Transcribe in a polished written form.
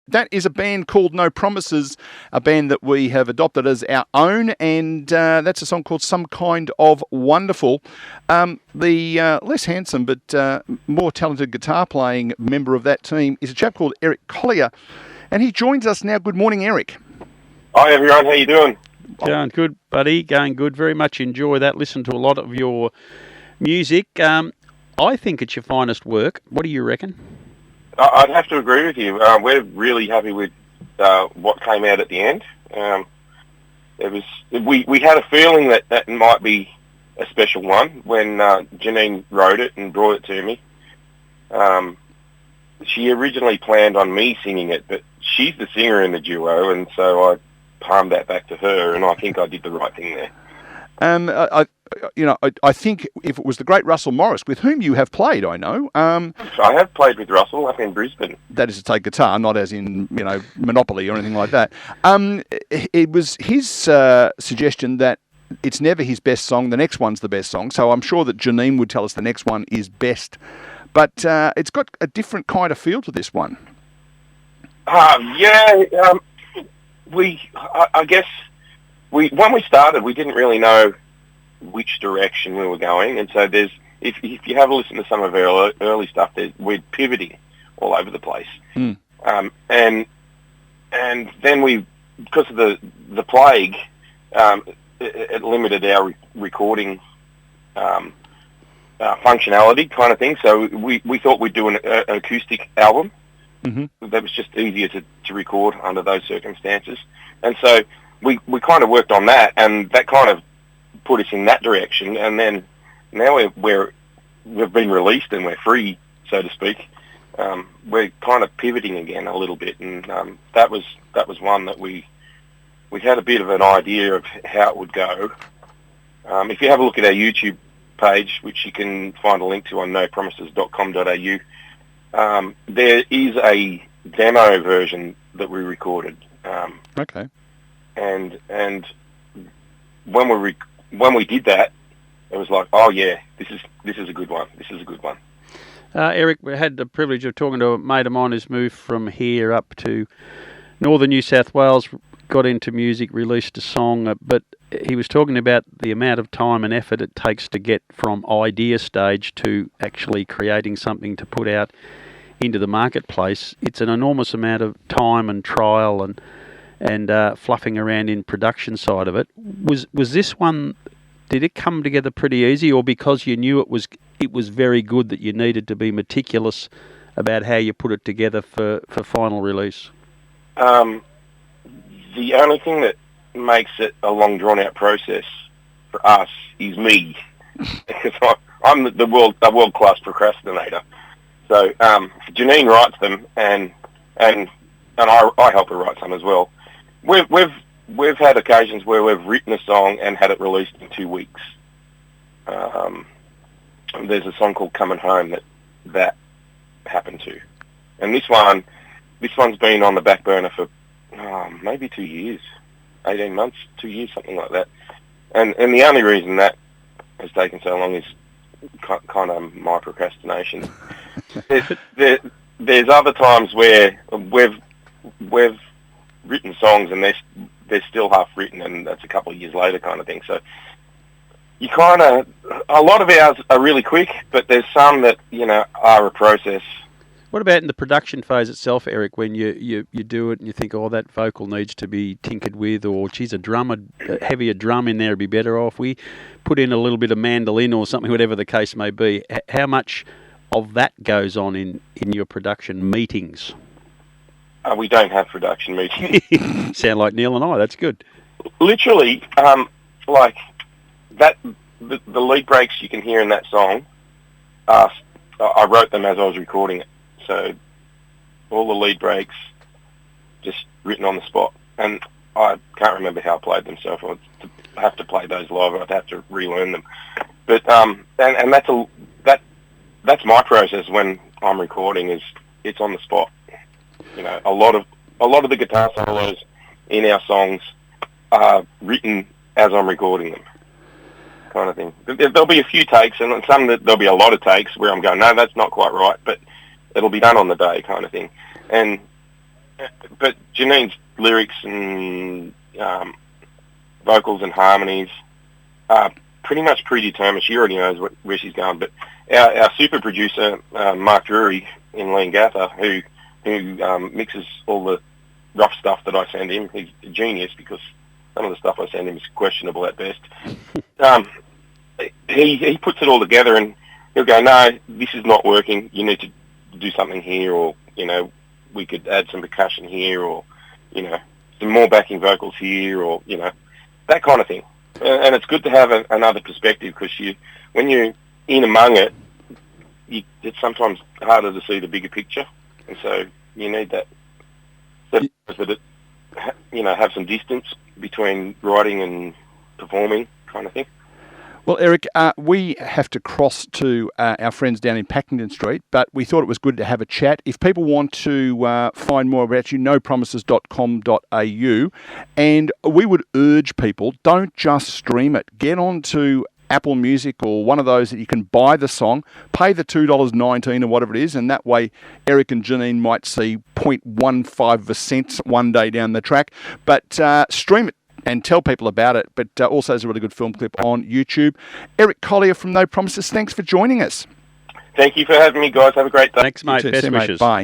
That is a band called No Promises, a band that we have adopted as our own, and that's a song called Some Kind of Wonderful. The less handsome but more talented guitar-playing member of that team is a chap called Eric Collier, and he joins us now. Good morning, Eric. Hi, everyone. How you doing? Going good, buddy. Going good. Very much enjoy that. Listen to a lot of your music. I think it's your finest work. What do you reckon? I'd have to agree with you. We're really happy with what came out at the end. We had a feeling that might be a special one when Janine wrote it and brought it to me. She originally planned on me singing it, but she's the singer in the duo, and so I palmed that back to her, and I think I did the right thing there. I think if it was the great Russell Morris, with whom you have played, I know. I have played with Russell up in Brisbane. That is to take guitar, not as in, Monopoly or anything like that. It was his suggestion that it's never his best song, the next one's the best song, so I'm sure that Janine would tell us the next one is best. But it's got a different kind of feel to this one. I guess when we started, we didn't really know which direction we were going, and so if you have a listen to some of our early stuff, we're pivoting all over the place. And then because of the plague, it limited our recording functionality kind of thing. So we thought we'd do an acoustic album. Mm-hmm. That was just easier to record under those circumstances. And so we kind of worked on that, and that kind of put us in that direction. And then now we've been released and we're free, so to speak. We're kind of pivoting again a little bit, and that was one that we had a bit of an idea of how it would go. If you have a look at our YouTube page, which you can find a link to on nopromises.com.au, there is a demo version that we recorded. Okay. And when we did that, it was like, oh yeah, this is a good one. This is a good one. Eric, we had the privilege of talking to a mate of mine who's moved from here up to northern New South Wales, got into music, released a song, but he was talking about the amount of time and effort it takes to get from idea stage to actually creating something to put out into the marketplace. It's an enormous amount of time and trial and fluffing around in production side of it. Was this one, did it come together pretty easy, or because you knew it was very good that you needed to be meticulous about how you put it together for final release? The only thing that makes it a long drawn-out process for us is me, because I'm a world-class procrastinator. So Janine writes them, and I help her write some as well. We've had occasions where we've written a song and had it released in 2 weeks. There's a song called "Coming Home" that happened to, and this one's been on the back burner for maybe 2 years, 18 months, 2 years, something like that. And the only reason that has taken so long is kind of my procrastination. There's other times where we've written songs and they're still half written, and that's a couple of years later kind of thing. So you a lot of ours are really quick, but there's some that are a process. What about in the production phase itself, Eric, when you do it and you think, oh, that vocal needs to be tinkered with, or geez, a heavier drum in there would be better off. We put in a little bit of mandolin or something, whatever the case may be. How much of that goes on in your production meetings? We don't have production meetings. Sound like Neil and I. That's good. Literally, like that. The lead breaks you can hear in that song. I wrote them as I was recording it. So all the lead breaks just written on the spot, and I can't remember how I played them. So if I was to have to play those live, I'd have to relearn them. But and that's my process when I'm recording. Is it's on the spot. A lot of the guitar solos in our songs are written as I'm recording them, kind of thing. There'll be a few takes, and some that there'll be a lot of takes where I'm going, no, that's not quite right, but it'll be done on the day, kind of thing. And But Janine's lyrics and vocals and harmonies are pretty much predetermined. She already knows where she's going. But our super producer, Mark Drury in Leongatha, who mixes all the rough stuff that I send him, he's a genius because some of the stuff I send him is questionable at best. He puts it all together and he'll go, no, this is not working. You need to do something here, or, we could add some percussion here, or, some more backing vocals here, or, that kind of thing. And it's good to have another perspective because when you're in among it, it's sometimes harder to see the bigger picture. And so you need that have some distance between writing and performing kind of thing. Well, Eric, we have to cross to our friends down in Packington Street, but we thought it was good to have a chat. If people want to find more about you, nopromises.com.au, and we would urge people, don't just stream it. Get on to Apple Music or one of those that you can buy the song, pay the $2.19 or whatever it is, and that way Eric and Janine might see 0.15% one day down the track. But stream it and tell people about it. But also there's a really good film clip on YouTube. Eric Collier from No Promises, thanks for joining us. Thank you for having me, guys. Have a great day. Thanks, mate. Best wishes. Bye.